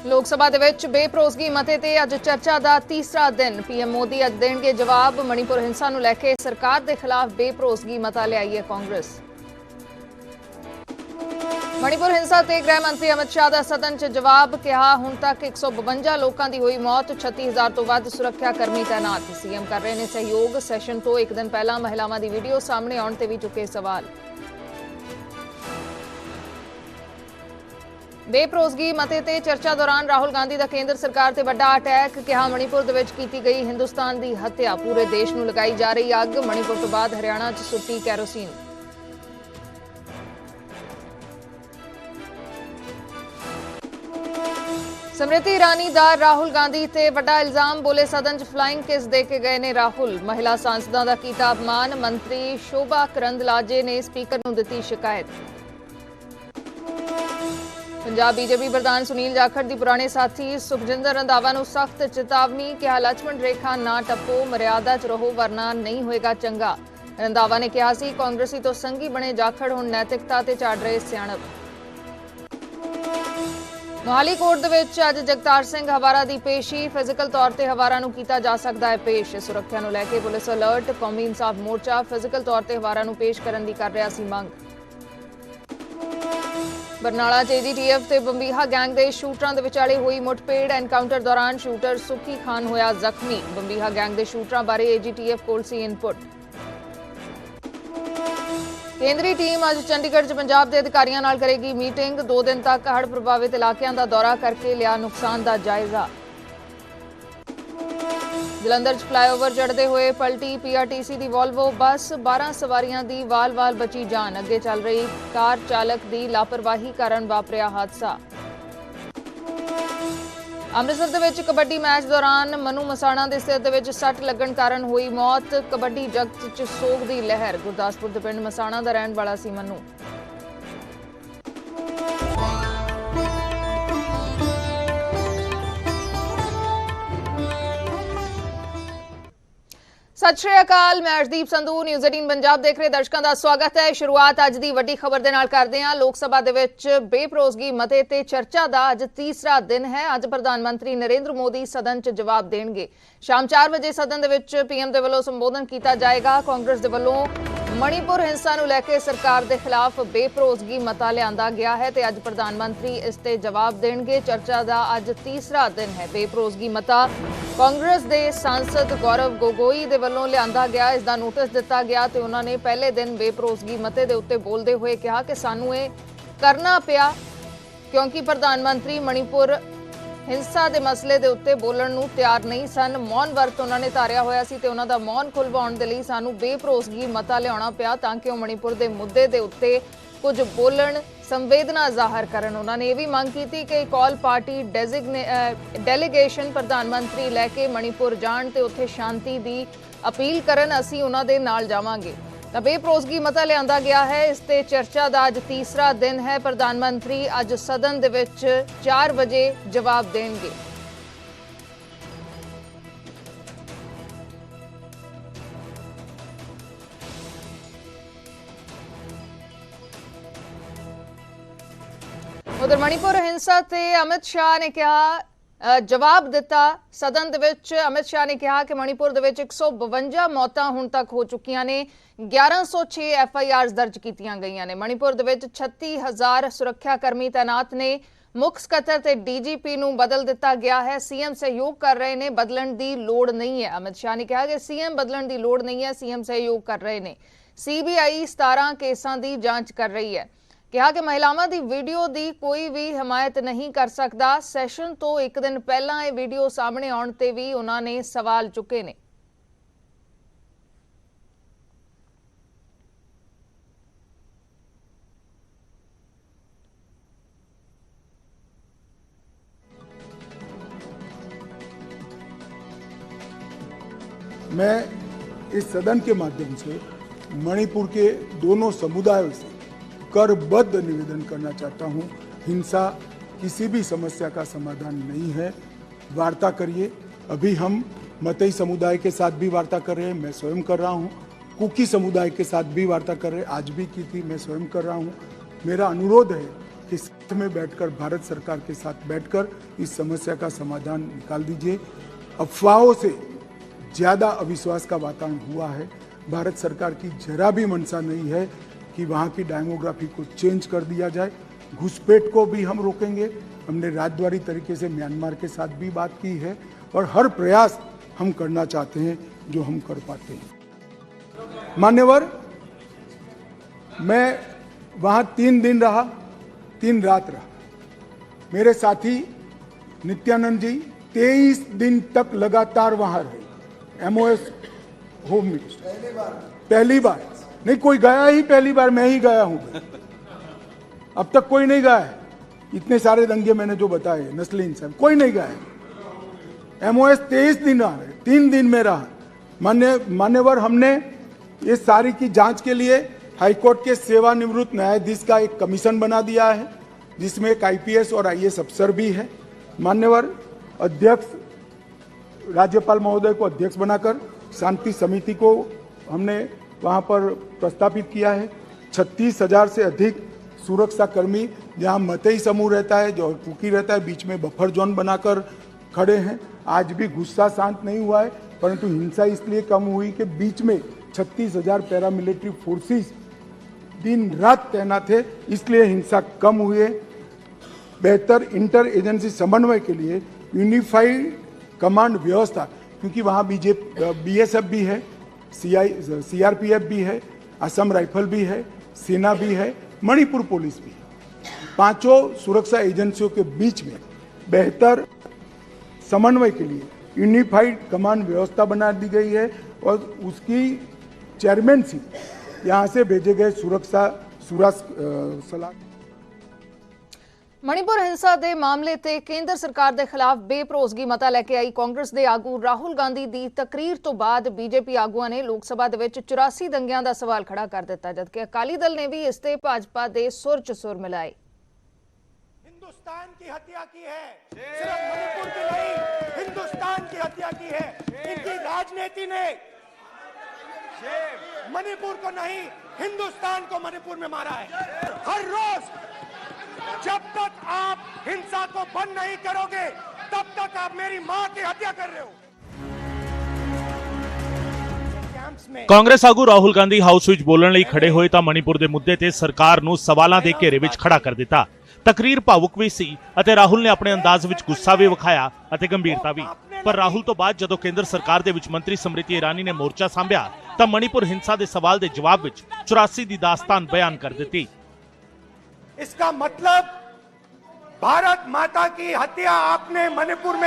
ਲੋਕ ਸਭਾ ਦੇ ਵਿੱਚ ਬੇਭਰੋਸਗੀ ਮਤੇ ਤੇ ਅੱਜ ਚਰਚਾ ਦਾ ਤੀਸਰਾ ਦਿਨ। ਪੀਐਮ ਮੋਦੀ ਅੱਜ ਦੇਣਗੇ ਜਵਾਬ। ਮਣੀਪੁਰ ਹਿੰਸਾ ਨੂੰ ਲੈ ਕੇ ਸਰਕਾਰ ਦੇ ਖਿਲਾਫ ਬੇਭਰੋਸਗੀ ਮਤਾ ਲਿਆਈ ਹੈ ਕਾਂਗਰਸ। ਮਣੀਪੁਰ ਹਿੰਸਾ ਤੇ ਗ੍ਰਹਿ ਮੰਤਰੀ ਅਮਿਤ ਸ਼ਾਹ ਦਾ ਸਦਨ 'ਚ ਜਵਾਬ। ਕਿਹਾ ਹੁਣ ਤੱਕ 152 ਲੋਕਾਂ ਦੀ ਹੋਈ ਮੌਤ, 36000 ਤੋਂ ਵੱਧ ਸੁਰੱਖਿਆ ਕਰਮੀ ਤੈਨਾਤ। ਸੀਐਮ ਕਰ ਰਹੇ ਨੇ ਸਹਿਯੋਗ। ਸੈਸ਼ਨ ਤੋਂ ਇੱਕ ਦਿਨ ਪਹਿਲਾਂ ਮਹਿਲਾਵਾਂ ਦੀ ਵੀਡੀਓ ਸਾਹਮਣੇ ਆਉਣ ਤੇ ਵੀ ਚੁੱਕੇ ਸਵਾਲ। ਬੇਭਰੋਸਗੀ ਮਤੇ ਤੇ ਚਰਚਾ ਦੌਰਾਨ ਰਾਹੁਲ ਗਾਂਧੀ ਦਾ ਕੇਂਦਰ ਸਰਕਾਰ ਤੇ ਵੱਡਾ ਅਟੈਕ। ਕਿਹਾ ਮਣੀਪੁਰ ਦੇ ਵਿੱਚ ਕੀਤੀ ਗਈ ਹਿੰਦੁਸਤਾਨ ਦੀ ਹੱਤਿਆ, ਪੂਰੇ ਦੇਸ਼ ਨੂੰ ਲਗਾਈ ਜਾ ਰਹੀ ਅੱਗ। ਮਣੀਪੁਰ ਤੋਂ ਬਾਅਦ ਹਰਿਆਣਾ 'ਚ ਸੁੱਟੀ ਕੈਰੋਸੀਨ। ਸਮ੍ਰਿਤੀ ਈਰਾਨੀ ਦਾ ਰਾਹੁਲ ਗਾਂਧੀ ਤੇ ਵੱਡਾ ਇਲਜ਼ਾਮ। ਬੋਲੇ ਸਦਨ 'ਚ ਫਲਾਈਂਗ ਕਿਸ ਦੇ ਕੇ ਗਏ ਨੇ ਰਾਹੁਲ। ਮਹਿਲਾ ਸਾਂਸਦਾਂ ਦਾ ਕੀਤਾ ਅਪਮਾਨ। ਮੰਤਰੀ ਸ਼ੋਭਾ ਕਰੰਦਲਾਜੇ ਨੇ ਸਪੀਕਰ ਨੂੰ ਦਿੱਤੀ ਸ਼ਿਕਾਇਤ। ਪੰਜਾਬ ਬੀਜੇਪੀ ਪ੍ਰਧਾਨ ਸੁਨੀਲ ਜਾਖੜ ਦੀ ਪੁਰਾਣੇ ਸਾਥੀ ਸੁਖਜਿੰਦਰ ਰੰਧਾਵਾ ਨੂੰ ਸਖਤ ਚੇਤਾਵਨੀ। ਕਿਹਾ ਲਛਮਣ ਰੇਖਾ ਨਾ ਟੱਪੋ, ਮਰਿਆਦਾ 'ਚ ਰਹੋ ਵਰਨਾ ਨਹੀਂ ਹੋਏਗਾ ਚੰਗਾ। ਰੰਧਾਵਾ ਨੇ ਕਿਹਾ ਸੀ ਕਾਂਗਰਸੀ ਤੋਂ ਸੰਗੀ ਬਣੇ ਜਾਖੜ ਹੁਣ ਨੈਤਿਕਤਾ ਤੇ ਝਾੜ ਰਹੇ ਸਿਆਣਪ। ਮੋਹਾਲੀ ਕੋਰਟ ਦੇ ਵਿੱਚ ਅੱਜ ਜਗਤਾਰ ਸਿੰਘ ਹਵਾਰਾ ਦੀ ਪੇਸ਼ੀ। ਫਿਜ਼ੀਕਲ ਤੌਰ ਤੇ ਹਵਾਰਾ ਨੂੰ ਕੀਤਾ ਜਾ ਸਕਦਾ ਹੈ ਪੇਸ਼। ਸੁਰੱਖਿਆ ਨੂੰ ਲੈ ਕੇ ਪੁਲਿਸ ਅਲਰਟ। ਕੌਮੀ ਇਨਸਾਫ ਮੋਰਚਾ ਫਿਜ਼ੀਕਲ ਤੌਰ ਤੇ ਹਵਾਰਾ ਨੂੰ ਪੇਸ਼ ਕਰਨ ਦੀ ਕਰ ਰਿਹਾ ਸੀ ਮੰਗ। ਬਰਨਾਲਾ 'ਚ ਏਜੀਟੀਐਫ ਤੇ ਬੰਬੀਹਾ ਗੈਂਗ ਦੇ ਸ਼ੂਟਰਾਂ ਦੇ ਵਿਚਾਲੇ ਹੋਈ ਮੁੱਠਭੇੜ। ਐਨਕਾਊਂਟਰ ਦੌਰਾਨ ਸ਼ੂਟਰ ਸੁੱਖੀ ਖਾਨ ਹੋਇਆ ਜ਼ਖਮੀ। ਬੰਬੀਹਾ ਗੈਂਗ ਦੇ ਸ਼ੂਟਰਾਂ ਬਾਰੇ ਏਜੀਟੀਐਫ ਕੋਲ ਸੀ ਇਨਪੁਟ। ਕੇਂਦਰੀ ਟੀਮ ਅੱਜ ਚੰਡੀਗੜ੍ਹ 'ਚ ਪੰਜਾਬ ਦੇ ਅਧਿਕਾਰੀਆਂ ਨਾਲ ਕਰੇਗੀ ਮੀਟਿੰਗ। 2 ਦਿਨ ਤੱਕ ਹੜ੍ਹ ਪ੍ਰਭਾਵਿਤ ਇਲਾਕਿਆਂ ਦਾ ਦੌਰਾ ਕਰਕੇ ਲਿਆ ਨੁਕਸਾਨ ਦਾ ਜਾਇਜ਼ਾ। ਜਲੰਧਰ 'ਚ ਫਲਾਈਓਵਰ ਚੜ੍ਹਦੇ ਹੋਏ ਪਲਟੀ ਪੀਆਰਟੀਸੀ ਦੀ ਵੋਲਵੋ ਬੱਸ। 12 ਸਵਾਰੀਆਂ ਦੀ ਵਾਲ-ਵਾਲ ਬਚੀ ਜਾਨ। ਅੱਗੇ ਚੱਲ ਰਹੀ ਕਾਰ ਚਾਲਕ ਦੀ ਲਾਪਰਵਾਹੀ ਕਾਰਨ ਵਾਪਰਿਆ ਹਾਦਸਾ। ਅੰਮ੍ਰਿਤਸਰ ਦੇ ਵਿੱਚ ਕਬੱਡੀ ਮੈਚ ਦੌਰਾਨ ਮਨੂ ਮਸਾਣਾ ਦੇ ਸਿਰ ਦੇ ਵਿੱਚ ਸੱਟ ਲੱਗਣ ਕਾਰਨ ਹੋਈ ਮੌਤ। ਕਬੱਡੀ ਜਗਤ 'ਚ ਸੋਗ ਦੀ ਲਹਿਰ। ਗੁਰਦਾਸਪੁਰ ਦੇ ਪਿੰਡ ਮਸਾਣਾ ਦਾ ਰਹਿਣ ਵਾਲਾ ਸੀ ਮਨੂ। ਸਤਿ ਸ਼੍ਰੀ ਅਕਾਲ, ਮੈਂ ਅਰਸ਼ਦੀਪ ਸੰਧੂ। ਨਿਊਜ਼ 18 ਪੰਜਾਬ ਦੇਖ ਰਹੇ ਦਰਸ਼ਕਾਂ ਦਾ ਸਵਾਗਤ ਹੈ। ਸ਼ੁਰੂਆਤ ਅੱਜ ਦੀ ਵੱਡੀ ਖਬਰ ਦੇ ਨਾਲ ਕਰਦੇ ਹਾਂ। ਲੋਕ ਸਭਾ ਦੇ ਵਿੱਚ ਬੇਭਰੋਸਗੀ ਮਤੇ ਤੇ ਚਰਚਾ ਦਾ ਅੱਜ ਤੀਸਰਾ ਦਿਨ ਹੈ। ਅੱਜ ਪ੍ਰਧਾਨ ਮੰਤਰੀ ਨਰਿੰਦਰ ਮੋਦੀ ਸਦਨ 'ਚ ਜਵਾਬ ਦੇਣਗੇ। ਸ਼ਾਮ 4 ਵਜੇ ਸਦਨ ਦੇ ਵਿੱਚ ਪੀਐਮ ਦੇ ਵੱਲੋਂ ਸੰਬੋਧਨ ਕੀਤਾ ਜਾਏਗਾ। ਕਾਂਗਰਸ ਦੇ ਵੱਲੋਂ ਮਣੀਪੁਰ ਹਿੰਸਾ ਨੂੰ ਲੈ ਕੇ ਸਰਕਾਰ ਦੇ ਖਿਲਾਫ ਬੇਭਰੋਸਗੀ ਮਤਾ ਲਿਆਂਦਾ ਗਿਆ ਹੈ ਤੇ ਅੱਜ ਪ੍ਰਧਾਨ ਮੰਤਰੀ ਇਸ ਤੇ ਜਵਾਬ ਦੇਣਗੇ। ਚਰਚਾ ਦਾ ਅੱਜ ਤੀਸਰਾ ਦਿਨ ਹੈ। ਬੇਭਰੋਸਗੀ ਮਤਾ ਕਾਂਗਰਸ ਦੇ ਸਾਂਸਦ ਗੌਰਵ ਗੋਗੋਈ ਦੇ ਵੱਲੋਂ ਲਿਆਂਦਾ ਗਿਆ। ਇਸ ਦਾ ਨੋਟਿਸ ਦਿੱਤਾ ਗਿਆ ਤੇ ਉਹਨਾਂ ਨੇ ਪਹਿਲੇ ਦਿਨ ਬੇਭਰੋਸਗੀ ਮਤੇ ਦੇ ਉੱਤੇ ਬੋਲਦੇ ਹੋਏ ਕਿਹਾ ਕਿ ਸਾਨੂੰ ਇਹ ਕਰਨਾ ਪਿਆ ਕਿਉਂਕਿ ਪ੍ਰਧਾਨ ਮੰਤਰੀ ਮਣੀਪੁਰ ਹਿੰਸਾ ਦੇ ਮਸਲੇ ਦੇ ਉੱਤੇ ਬੋਲਣ ਨੂੰ ਤਿਆਰ ਨਹੀਂ ਸਨ। ਮੌਨ ਵਰਤ ਉਹਨਾਂ ਨੇ ਧਾਰਿਆ ਹੋਇਆ ਸੀ ਤੇ ਉਹਨਾਂ ਦਾ ਮੌਨ ਖੁਲਵਾਉਣ ਦੇ ਲਈ ਸਾਨੂੰ ਬੇਭਰੋਸਗੀ ਮਤਾ ਲਿਆਉਣਾ ਪਿਆ ਤਾਂ ਕਿ ਉਹ ਮਣੀਪੁਰ ਦੇ ਮੁੱਦੇ ਦੇ ਉੱਤੇ ਕੁਝ ਬੋਲਣ, ਸੰਵੇਦਨਾ ਜ਼ਾਹਰ ਕਰਨ। ਉਹਨਾਂ ਨੇ ਇਹ ਵੀ ਮੰਗ ਕੀਤੀ ਕਿ ਇੱਕ ਆਲ ਪਾਰਟੀ ਡੈਲੀਗੇਸ਼ਨ ਪ੍ਰਧਾਨ ਮੰਤਰੀ ਲੈ ਕੇ ਮਣੀਪੁਰ ਜਾਣ ਤੇ ਉੱਥੇ ਸ਼ਾਂਤੀ ਦੀ ਅਪੀਲ ਕਰਨ। ਅਸੀਂ ਉਹਨਾਂ ਦੇ ਨਾਲ ਜਾਵਾਂਗੇ। ਤਾਂ ਬੇਭਰੋਸਗੀ ਮਤਾ ਲਿਆਂਦਾ ਗਿਆ ਹੈ। ਇਸ ਤੇ ਚਰਚਾ ਦਾ ਅੱਜ ਤੀਸਰਾ ਦਿਨ ਹੈ। ਪ੍ਰਧਾਨ ਮੰਤਰੀ ਅੱਜ ਸਦਨ ਦੇ ਵਿੱਚ 4 ਵਜੇ ਜਵਾਬ ਦੇਣਗੇ। ਉਧਰ ਮਣੀਪੁਰ ਹਿੰਸਾ ਤੇ ਅਮਿਤ ਸ਼ਾਹ ਨੇ ਕਿਹਾ ਜਵਾਬ ਦਿੱਤਾ ਸਦਨ ਦੇ ਵਿੱਚ। ਅਮਿਤ ਸ਼ਾਹ ਨੇ ਕਿਹਾ ਕਿ ਮਣੀਪੁਰ ਦੇ ਵਿੱਚ 152 ਮੌਤਾਂ ਹੁਣ ਤੱਕ ਹੋ ਚੁੱਕੀਆਂ ਨੇ। 1106 ਐਫਆਈਆਰਸ ਦਰਜ ਕੀਤੀਆਂ ਗਈਆਂ ਨੇ। ਮਣੀਪੁਰ ਦੇ ਵਿੱਚ 36000 ਸੁਰੱਖਿਆ ਕਰਮੀ ਤੈਨਾਤ ਨੇ। ਮੁੱਖ ਸਕੱਤਰ ਤੇ ਡੀਜੀਪੀ ਨੂੰ ਬਦਲ ਦਿੱਤਾ ਗਿਆ ਹੈ। ਸੀਐਮ ਸਹਿਯੋਗ ਕਰ ਰਹੇ ਨੇ, ਬਦਲਣ ਦੀ ਲੋੜ ਨਹੀਂ ਹੈ। ਅਮਿਤ ਸ਼ਾਹ ਨੇ ਕਿਹਾ ਕਿ ਸੀਐਮ ਬਦਲਣ ਦੀ ਲੋੜ ਨਹੀਂ ਹੈ, ਸੀਐਮ ਸਹਿਯੋਗ ਕਰ ਰਹੇ ਨੇ। ਸੀਬੀਆਈ 17 ਕੇਸਾਂ ਦੀ ਜਾਂਚ ਕਰ ਰਹੀ ਹੈ। ਕਿਹਾ ਕਿ ਮਹਿਲਾਵਾਂ ਦੀ ਵੀਡੀਓ ਦੀ ਕੋਈ ਵੀ ਹਮਾਇਤ ਨਹੀਂ ਕਰ ਸਕਦਾ। ਸੈਸ਼ਨ ਤੋਂ ਇੱਕ ਦਿਨ ਪਹਿਲਾਂ ਇਹ ਵੀਡੀਓ ਸਾਹਮਣੇ ਆਉਣ ਤੇ ਵੀ ਉਹਨਾਂ ਨੇ ਸਵਾਲ ਚੁੱਕੇ ਨੇ। मैं इस सदन के माध्यम से मणिपुर के दोनों समुदायों से करबद्ध निवेदन करना चाहता हूं, हिंसा किसी भी समस्या का समाधान नहीं है। वार्ता करिए। अभी हम मतई समुदाय के साथ भी वार्ता कर रहे हैं, मैं स्वयं कर रहा हूं। कुकी समुदाय के साथ भी वार्ता कर रहे हैं, आज भी की थी, मैं स्वयं कर रहा हूं। मेरा अनुरोध है कि में बैठकर, भारत सरकार के साथ बैठकर इस समस्या का समाधान निकाल दीजिए। अफवाहों से ज़्यादा अविश्वास का वातावरण हुआ है। भारत सरकार की जरा भी मंशा नहीं है कि वहाँ की डेमोग्राफी को चेंज कर दिया जाए। घुसपैठ को भी हम रोकेंगे। हमने राजद्वारी तरीके से म्यांमार के साथ भी बात की है और हर प्रयास हम करना चाहते हैं जो हम कर पाते हैं। मान्यवर, मैं वहाँ 3 दिन रहा, 3 रात रहा। मेरे साथी नित्यानंद जी 23 दिन तक लगातार वहाँ रहे। MOS होम मिनिस्टर पहली बार नहीं, कोई गया ही पहली बार, मैं ही गया हूँ। अब तक कोई नहीं गया है। इतने सारे दंगे मैंने जो बताए, नस्ली इंसान, कोई नहीं गया है। MOS 23 दिन रहा है, 3 दिन में रहा। मान्यवर, हमने ये सारी की जांच के लिए हाईकोर्ट के सेवानिवृत्त न्यायाधीश का एक कमीशन बना दिया है, जिसमें एक IPS और IAS अफसर भी है। मान्यवर, अध्यक्ष, राज्यपाल महोदय को अध्यक्ष बनाकर शांति समिति को हमने वहाँ पर प्रस्तापित किया है। 36,000 से अधिक सुरक्षा कर्मी, जहाँ मतई समूह रहता है, जो कुकी रहता है, बीच में बफर जोन बनाकर खड़े हैं। आज भी गुस्सा शांत नहीं हुआ है, परंतु हिंसा इसलिए कम हुई कि बीच में 36,000 पैरामिलिट्री फोर्सेस दिन रात तैनात थे, इसलिए हिंसा कम हुई। बेहतर इंटर एजेंसी समन्वय के लिए यूनिफाइड कमांड व्यवस्था, क्योंकि वहाँ BSF भी है, CRPF भी है, असम राइफल भी है, सेना भी है, मणिपुर पुलिस भी है। 5 सुरक्षा एजेंसियों के बीच में बेहतर समन्वय के लिए यूनिफाइड कमांड व्यवस्था बना दी गई है और उसकी चेयरमैनशिप यहाँ से भेजे गए सुरक्षा सलाह। मणिपुर हिंसा ਦੇ ਮਾਮਲੇ ਤੇ ਕੇਂਦਰ ਸਰਕਾਰ ਦੇ ਖਿਲਾਫ ਬੇਭਰੋਸਗੀ ਮਤਾ ਲੈ ਕੇ ਆਈ ਕਾਂਗਰਸ ਦੇ ਆਗੂ ਰਾਹੁਲ ਗਾਂਧੀ ਦੀ ਤਕਰੀਰ ਤੋਂ ਬਾਅਦ ਬੀਜੇਪੀ ਆਗੂਆਂ ਨੇ ਲੋਕ ਸਭਾ ਦੇ ਵਿੱਚ 84 ਦੰਗਿਆਂ ਦਾ ਸਵਾਲ ਖੜਾ ਕਰ ਦਿੱਤਾ, ਜਦਕਿ ਅਕਾਲੀ ਦਲ ਨੇ ਵੀ ਇਸ ਤੇ ਭਾਜਪਾ ਦੇ ਸੁਰ 'ਚ ਸੁਰ ਮਿਲਾਏ। हिंदुस्तान की हत्या की है, सिर्फ मणिपुर की नहीं, हिंदुस्तान की हत्या की है। इनकी राजनीति ने मणिपुर को नहीं, हिंदुस्तान को मणिपुर में मारा है। हर रोज जब तक आप हिंसा को बंद नहीं करोगे, तब तक आप मेरी मां की हत्या कर रहे हो। ਕਾਂਗਰਸ ਆਗੂ ਰਾਹੁਲ ਗਾਂਧੀ ਹਾਊਸ ਵਿੱਚ ਬੋਲਣ ਲਈ ਖੜੇ ਹੋਏ ਤਾਂ ਮਣੀਪੁਰ ਦੇ ਮੁੱਦੇ ਤੇ ਸਰਕਾਰ ਨੂੰ ਸਵਾਲਾਂ ਦੇ ਘੇਰੇ ਵਿੱਚ ਖੜਾ ਕਰ ਦਿੱਤਾ। ਤਕਰੀਰ ਭਾਵੁਕ ਵੀ ਸੀ ਅਤੇ ਰਾਹੁਲ ਨੇ ਆਪਣੇ ਅੰਦਾਜ਼ ਵਿੱਚ ਗੁੱਸਾ ਵੀ ਵਿਖਾਇਆ ਅਤੇ ਗੰਭੀਰਤਾ ਵੀ। ਪਰ ਰਾਹੁਲ ਤੋਂ ਬਾਅਦ ਜਦੋਂ ਕੇਂਦਰ ਸਰਕਾਰ ਦੇ ਵਿੱਚ ਮੰਤਰੀ ਸਮ੍ਰਿਤੀ ਇਰਾਨੀ ਨੇ ਮੋਰਚਾ ਸੰਭਿਆ ਤਾਂ ਮਣੀਪੁਰ ਹਿੰਸਾ ਦੇ ਸਵਾਲ ਦੇ ਜਵਾਬ ਵਿੱਚ 84 ਦੀ ਦਾਸਤਾਨ ਬਿਆਨ ਕਰ ਦਿੱਤੀ। इसका मतलब भारत माता की हत्या आपने मणिपुर में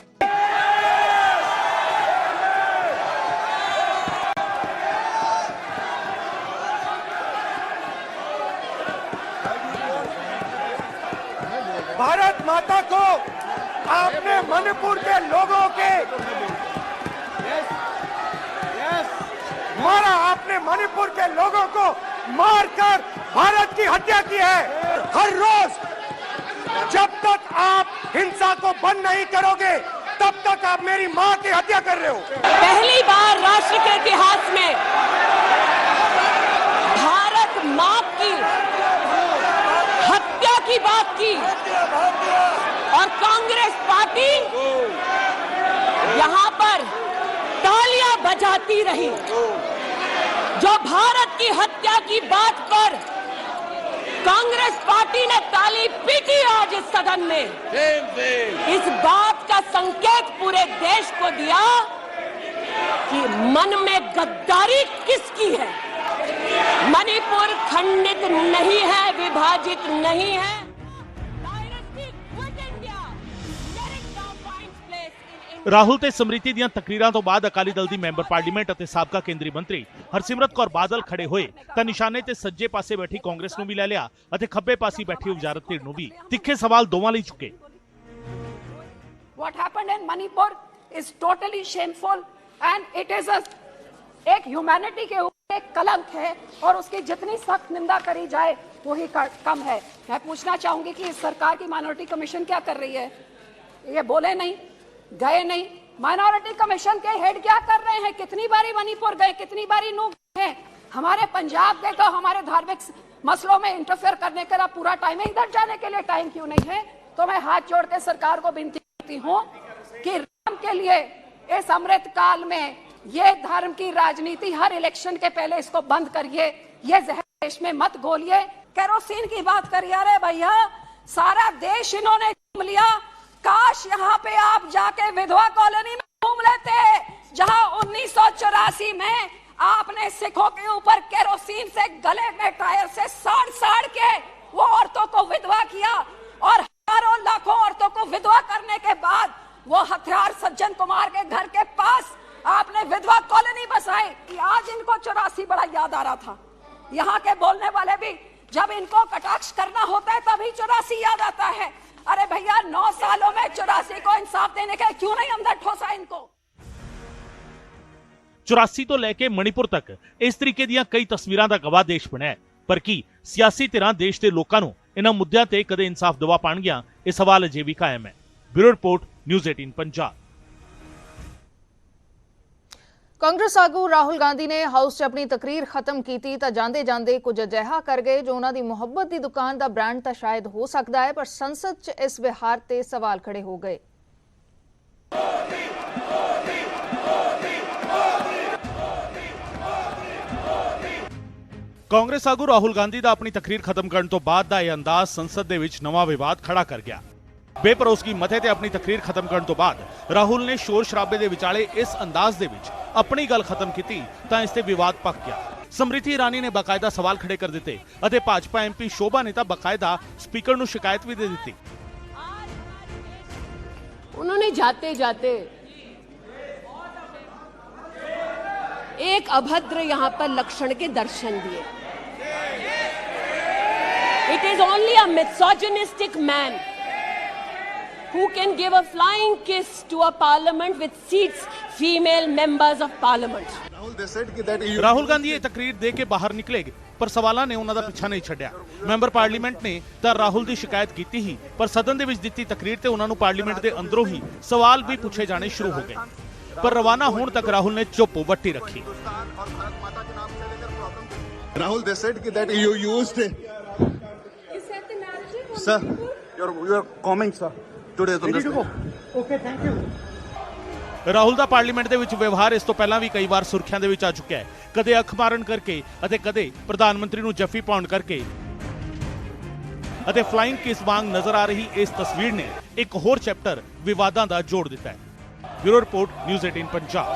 भारत माता को आपने मणिपुर के लोगों के मारा, आपने मणिपुर के लोगों को मारकर भारत की हत्या की है। हर रोज जब तक आप हिंसा को बंद नहीं करोगे, तब तक आप मेरी मां की हत्या कर रहे हो। पहली बार राष्ट्र के इतिहास में भारत मां की हत्या की बात की और कांग्रेस पार्टी यहां पर तालियां बजाती रही। जो भारत की हत्या की बात पर कांग्रेस पार्टी ने ताली पीटी आज इस सदन में, इस बात का संकेत पूरे देश को दिया कि मन में गद्दारी किसकी है। मणिपुर खंडित नहीं है, विभाजित नहीं है। ਰਾਹੁਲ ਤੇ ਸਮ੍ਰਿਤੀ ਦੀਆਂ ਤਕਰੀਰਾਂ ਤੋਂ ਬਾਅਦ ਅਕਾਲੀ ਦਲ ਦੀ ਮੈਂਬਰ ਪਾਰਲੀਮੈਂਟ ਅਤੇ ਸਾਬਕਾ ਕੇਂਦਰੀ ਮੰਤਰੀ ਹਰਸਿਮਰਤ ਕੌਰ ਬਾਦਲ ਖੜੇ ਹੋਏ ਤਾਂ ਨਿਸ਼ਾਨੇ ਤੇ ਸੱਜੇ ਪਾਸੇ ਬੈਠੀ ਕਾਂਗਰਸ ਨੂੰ ਵੀ ਲੈ ਲਿਆ ਅਤੇ ਖੱਬੇ ਪਾਸੇ ਬੈਠੀ ਵਜ਼ਾਰਤ ਧਿਰ ਨੂੰ ਵੀ। ਤਿੱਖੇ ਸਵਾਲ ਦੋਵਾਂ ਲਈ ਚੁੱਕੇ। What happened in Manipur is totally shameful and it is एक ह्यूमैनिटी के ऊपर एक कलंक है और उसकी जितनी सख्त निंदा करी जाए वही कम है। मैं पूछना चाहूंगी कि इस सरकार की माइनॉरिटी कमीशन क्या कर रही है? ये बोले नहीं, गए नहीं। माइनॉरिटी कमीशन के हेड क्या कर रहे हैं? कितनी बारी मणिपुर गए, कितनी बारी नू गए? हमारे पंजाब गए तो हमारे धार्मिक मसलों में इंटरफेयर करने का पूरा टाइम है, इधर जाने के लिए टाइम क्यों नहीं है? तो मैं हाथ जोड़ के सरकार को विनती करती हूँ कि राम के लिए इस अमृत काल में ये धर्म की राजनीति हर इलेक्शन के पहले इसको बंद करिए, ये जहर देश में मत घोलिए। केरोसिन की बात करिए, अरे भैया सारा देश इन्होंने घूम लिया, काश यहाँ पे आप जाके विधवा कॉलोनी में घूम लेते, जहाँ 1984 में आपने सिखों के ऊपर केरोसिन से गले में टायर से साड़ के वो औरतों को विधवा किया, और हजारों लाखों औरतों को विधवा करने के बाद वो हथियार सज्जन कुमार के घर के पास आपने विधवा कॉलोनी बसाई। आज इनको 84 बड़ा याद आ रहा था। यहाँ के बोलने वाले भी जब इनको कटाक्ष करना होता है तभी 84 याद आता है। अरे भैया 9 सालों में 84 को इंसाफ देने के क्यों नहीं अंदर ठोसा इनको? 84 ਤੋਂ ਲੈ ਕੇ ਮਣੀਪੁਰ ਤੱਕ ਇਸ ਤਰੀਕੇ ਦੀਆਂ ਕਈ ਤਸਵੀਰਾਂ ਦਾ ਗਵਾਹ ਦੇਸ਼ ਬਣਿਆ ਹੈ, ਪਰ ਕੀ ਸਿਆਸੀ ਧਿਰਾਂ ਦੇਸ਼ ਦੇ ਲੋਕਾਂ ਨੂੰ ਇਹਨਾਂ ਮੁੱਦਿਆਂ ਤੇ ਕਦੇ ਇਨਸਾਫ ਦਿਵਾ ਪਾਣਗੀਆਂ? ਇਹ ਸਵਾਲ ਅਜੇ ਵੀ ਕਾਇਮ ਹੈ। Bureau report, news 18 Punjab. Congress ਆਗੂ ਰਾਹੁਲ ਗਾਂਧੀ ਨੇ ਹਾਊਸ 'ਚ ਆਪਣੀ ਤਕਰੀਰ ਖਤਮ ਕੀਤੀ ਤਾਂ ਜਾਂਦੇ ਜਾਂਦੇ ਕੁਝ ਅਜਿਹਾ ਕਰ ਗਏ ਜੋ ਉਹਨਾਂ ਦੀ ਮੁਹੱਬਤ ਦੀ ਦੁਕਾਨ ਦਾ ਬ੍ਰਾਂਡ ਤਾਂ ਸ਼ਾਇਦ ਹੋ ਸਕਦਾ ਹੈ, ਪਰ ਸੰਸਦ 'ਚ ਇਸ ਵਿਹਾਰ ਤੇ ਸਵਾਲ ਖੜੇ ਹੋ ਗਏ। ਕਾਂਗਰਸ ਆਗੂ ਰਾਹੁਲ ਗਾਂਧੀ ਦਾ ਆਪਣੀ ਤਕਰੀਰ ਖਤਮ ਕਰਨ ਤੋਂ ਬਾਅਦ ਦਾ ਇਹ ਅੰਦਾਜ਼ ਸੰਸਦ ਦੇ ਵਿੱਚ ਨਵਾਂ ਵਿਵਾਦ ਖੜਾ ਕਰ ਗਿਆ। ਬੇਪਰੋਸਗੀ ਮਤੇ ਤੇ ਆਪਣੀ ਤਕਰੀਰ ਖਤਮ ਕਰਨ ਤੋਂ ਬਾਅਦ ਰਾਹੁਲ ਨੇ ਸ਼ੋਰ ਸ਼ਰਾਬੇ ਦੇ ਵਿਚਾਲੇ ਇਸ ਅੰਦਾਜ਼ ਦੇ ਵਿੱਚ ਆਪਣੀ ਗੱਲ ਖਤਮ ਕੀਤੀ ਤਾਂ ਇਸ ਤੇ ਵਿਵਾਦ ਪੱਕ ਗਿਆ। ਸਮ੍ਰਿਤੀ ਇਰਾਨੀ ਨੇ ਬਾਕਾਇਦਾ ਸਵਾਲ ਖੜੇ ਕਰ ਦਿੱਤੇ ਅਤੇ ਭਾਜਪਾ ਐਮਪੀ ਸ਼ੋਭਾ ਨੇ ਤਾਂ ਬਾਕਾਇਦਾ ਸਪੀਕਰ ਨੂੰ ਸ਼ਿਕਾਇਤ ਵੀ ਦੇ ਦਿੱਤੀ। उन्होंने जाते जाते एक अभद्र यहां पर लक्षण के दर्शन दिए। It is only a misogynistic man who can give a flying kiss to a parliament with seats female members of parliament. Rahul Gandhi ਇਹ ਤਕਰੀਰ ਦੇ ਕੇ ਬਾਹਰ ਨਿਕਲੇ ਪਰ ਸਵਾਲਾਂ ਨੇ ਉਹਨਾਂ ਦਾ ਪਿੱਛਾ ਨਹੀਂ ਛੱਡਿਆ। ਮੈਂਬਰ ਪਾਰਲੀਮੈਂਟ ਨੇ ਤਾਂ ਰਾਹੁਲ ਦੀ ਸ਼ਿਕਾਇਤ ਕੀਤੀ ਹੀ, ਪਰ ਸਦਨ ਦੇ ਵਿੱਚ ਦਿੱਤੀ ਤਕਰੀਰ ਤੇ ਉਹਨਾਂ ਨੂੰ ਪਾਰਲੀਮੈਂਟ ਦੇ ਅੰਦਰੋਂ ਹੀ ਸਵਾਲ ਵੀ ਪੁੱਛੇ ਜਾਣੇ ਸ਼ੁਰੂ ਹੋ ਗਏ। ਪਰ ਰਵਾਨਾ ਹੋਣ ਤੱਕ ਰਾਹੁਲ ਨੇ ਚੁੱਪ ਵੱਟੀ ਰੱਖੀ। Rahul, they said that you used. Is that the narrative? Sir, your comment, sir. Today on this. Okay, thank you. Rahul the parliament ਦੇ ਵਿੱਚ ਵਿਵਹਾਰ ਇਸ ਤੋਂ ਪਹਿਲਾਂ ਵੀ ਕਈ ਵਾਰ ਸੁਰਖੀਆਂ ਦੇ ਵਿੱਚ ਆ ਚੁੱਕਿਆ ਹੈ, ਕਦੇ ਅੱਖ ਮਾਰਨ ਕਰਕੇ ਅਤੇ ਕਦੇ ਪ੍ਰਧਾਨ ਮੰਤਰੀ ਨੂੰ ਜੱਫੀ ਪਾਉਣ ਕਰਕੇ। ਅਤੇ ਫਲਾਈਂਗ ਕਿਸ ਵਾਂਗ ਨਜ਼ਰ ਆ ਰਹੀ ਇਸ ਤਸਵੀਰ ਨੇ ਇੱਕ ਹੋਰ ਚੈਪਟਰ ਵਿਵਾਦਾਂ ਦਾ ਜੋੜ ਦਿੱਤਾ ਹੈ। Bureau report, news 18 Punjab.